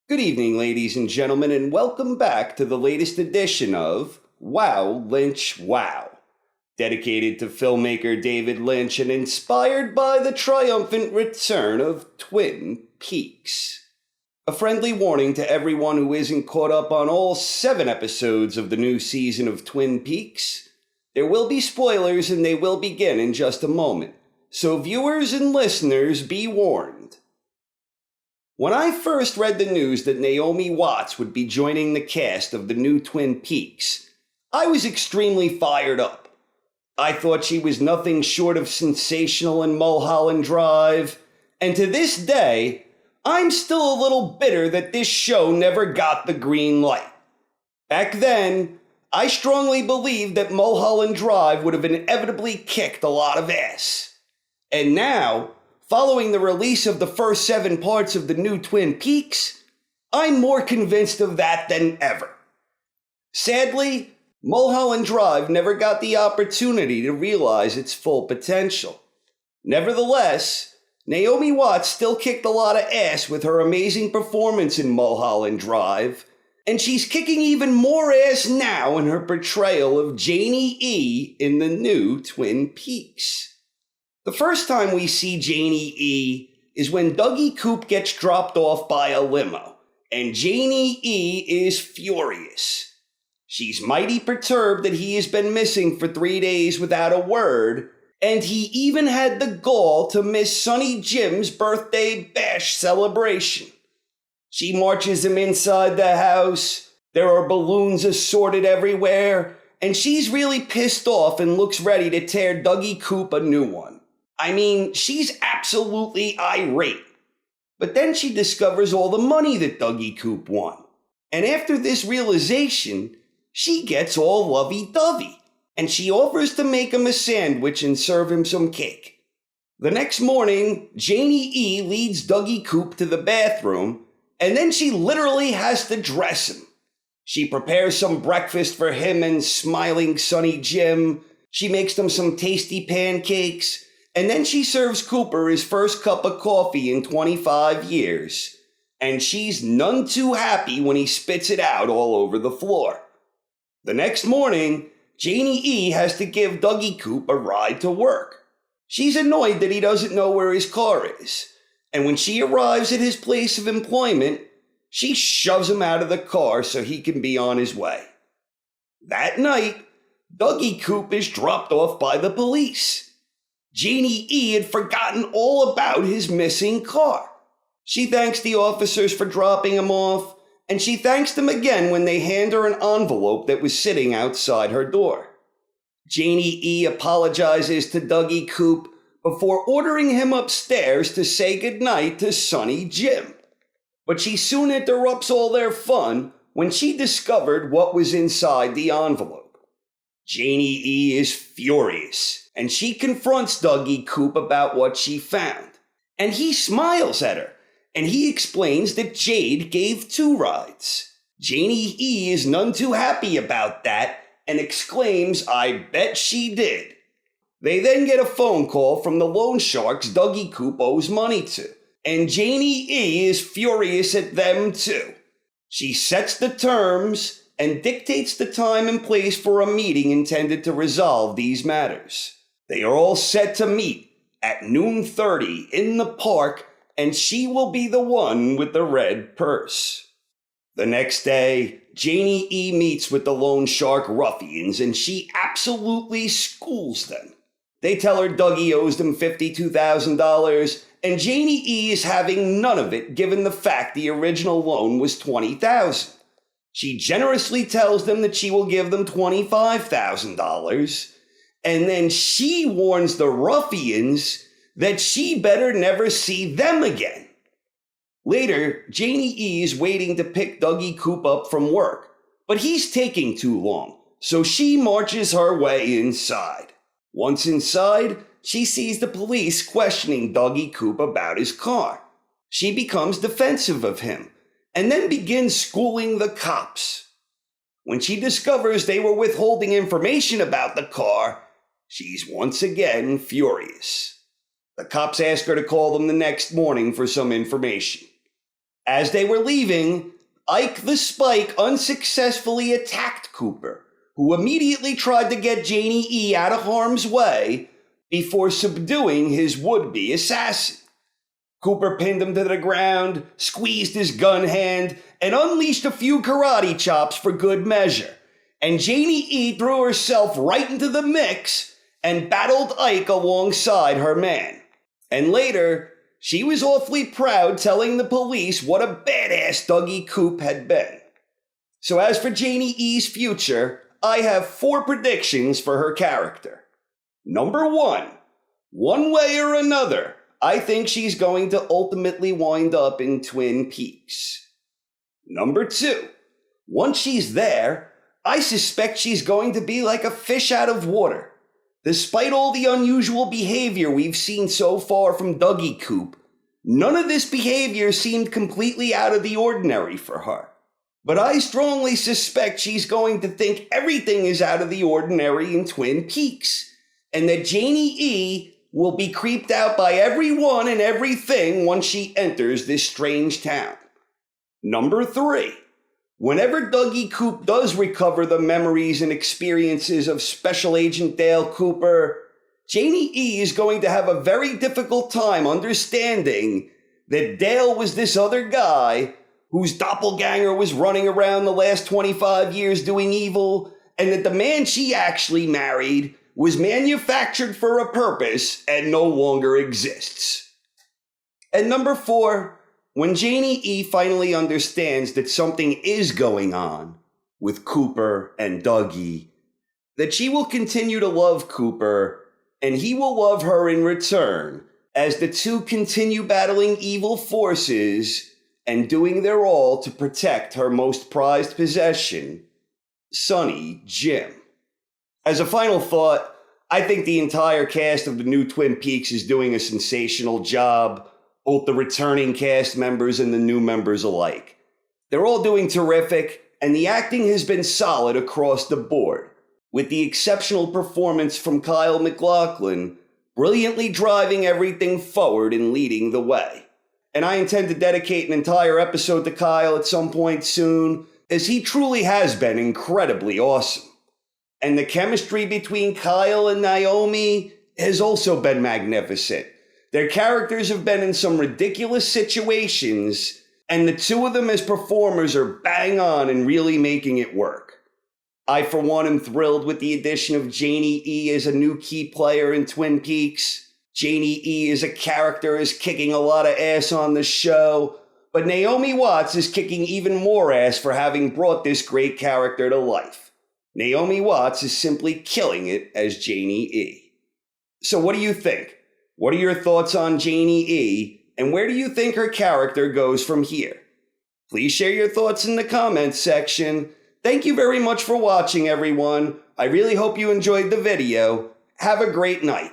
Good evening, ladies and gentlemen, and welcome back to the latest edition of Wow, Lynch, Wow, dedicated to filmmaker David Lynch and inspired by the triumphant return of Twin Peaks. A friendly warning to everyone who isn't caught up on all 7 episodes of the new season of Twin Peaks. There will be spoilers and they will begin in just a moment, so viewers and listeners be warned. When I first read the news that Naomi Watt would be joining the cast of the new Twin Peaks, I was extremely fired up. I thought she was nothing short of sensational in Mulholland Drive, and to this day, I'm still a little bitter that this show never got the green light. Back then, I strongly believed that Mulholland Drive would have inevitably kicked a lot of ass. And now, following the release of the first 7 parts of the new Twin Peaks, I'm more convinced of that than ever. Sadly, Mulholland Drive never got the opportunity to realize its full potential. Nevertheless, Naomi Watt still kicked a lot of ass with her amazing performance in Mulholland Drive, and she's kicking even more ass now in her portrayal of Janey-E in the new Twin Peaks. The first time we see Janey-E is when Dougie Coop gets dropped off by a limo, and Janey-E is furious. She's mighty perturbed that he has been missing for 3 days without a word, and he even had the gall to miss Sonny Jim's birthday bash celebration. She marches him inside the house, there are balloons assorted everywhere, and she's really pissed off and looks ready to tear Dougie Coop a new one. I mean, she's absolutely irate. But then she discovers all the money that Dougie Coop won. And after this realization, she gets all lovey-dovey, and she offers to make him a sandwich and serve him some cake. The next morning, Janey-E leads Dougie Coop to the bathroom, and then she literally has to dress him. She prepares some breakfast for him and smiling Sonny Jim. She makes them some tasty pancakes, and then she serves Cooper his first cup of coffee in 25 years, and she's none too happy when he spits it out all over the floor. The next morning, Janey-E has to give Dougie Coop a ride to work. She's annoyed that he doesn't know where his car is, and when she arrives at his place of employment, she shoves him out of the car so he can be on his way. That night, Dougie Coop is dropped off by the police. Janey-E had forgotten all about his missing car. She thanks the officers for dropping him off, and she thanks them again when they hand her an envelope that was sitting outside her door. Janey-E apologizes to Dougie Coop before ordering him upstairs to say goodnight to Sonny Jim. But she soon interrupts all their fun when she discovered what was inside the envelope. Janey-E is furious, and she confronts Dougie Coop about what she found. And he smiles at her, and he explains that Jade gave 2 rides. Janey-E is none too happy about that and exclaims, "I bet she did." They then get a phone call from the loan sharks Dougie Coop owes money to, and Janey-E is furious at them too. She sets the terms and dictates the time and place for a meeting intended to resolve these matters. They are all set to meet at 12:30 in the park, and she will be the one with the red purse. The next day, Janey-E meets with the loan shark ruffians, and she absolutely schools them. They tell her Dougie owes them $52,000, and Janey-E is having none of it given the fact the original loan was $20,000. She generously tells them that she will give them $25,000, and then she warns the ruffians that she better never see them again. Later, Janey-E is waiting to pick Dougie Coop up from work, but he's taking too long, so she marches her way inside. Once inside, she sees the police questioning Dougie Coop about his car. She becomes defensive of him, and then begins schooling the cops. When she discovers they were withholding information about the car, she's once again furious. The cops ask her to call them the next morning for some information. As they were leaving, Ike the Spike unsuccessfully attacked Cooper, who immediately tried to get Janey-E out of harm's way before subduing his would-be assassin. Cooper pinned him to the ground, squeezed his gun hand, and unleashed a few karate chops for good measure. And Janey-E threw herself right into the mix and battled Ike alongside her man. And later, she was awfully proud, telling the police what a badass Dougie Coop had been. So as for Janey-E's future, I have 4 predictions for her character. Number 1, one way or another, I think she's going to ultimately wind up in Twin Peaks. Number 2, once she's there, I suspect she's going to be like a fish out of water. Despite all the unusual behavior we've seen so far from Dougie Coop, none of this behavior seemed completely out of the ordinary for her. But I strongly suspect she's going to think everything is out of the ordinary in Twin Peaks, and that Janey-E will be creeped out by everyone and everything once she enters this strange town. Number 3, whenever Dougie Coop does recover the memories and experiences of Special Agent Dale Cooper, Janey-E is going to have a very difficult time understanding that Dale was this other guy whose doppelganger was running around the last 25 years doing evil, and that the man she actually married was manufactured for a purpose and no longer exists. And number 4, when Janey-E finally understands that something is going on with Cooper and Dougie, that she will continue to love Cooper and he will love her in return as the two continue battling evil forces and doing their all to protect her most prized possession, Sonny Jim. As a final thought, I think the entire cast of the new Twin Peaks is doing a sensational job, both the returning cast members and the new members alike. They're all doing terrific, and the acting has been solid across the board, with the exceptional performance from Kyle MacLachlan brilliantly driving everything forward and leading the way. And I intend to dedicate an entire episode to Kyle at some point soon, as he truly has been incredibly awesome. And the chemistry between Kyle and Naomi has also been magnificent. Their characters have been in some ridiculous situations, and the two of them as performers are bang on and really making it work. I, for one, am thrilled with the addition of Janey-E as a new key player in Twin Peaks. Janey-E as a character is kicking a lot of ass on the show, but Naomi Watts is kicking even more ass for having brought this great character to life. Naomi Watts is simply killing it as Janey-E. So what do you think? What are your thoughts on Janey-E, and where do you think her character goes from here? Please share your thoughts in the comments section. Thank you very much for watching, everyone. I really hope you enjoyed the video. Have a great night.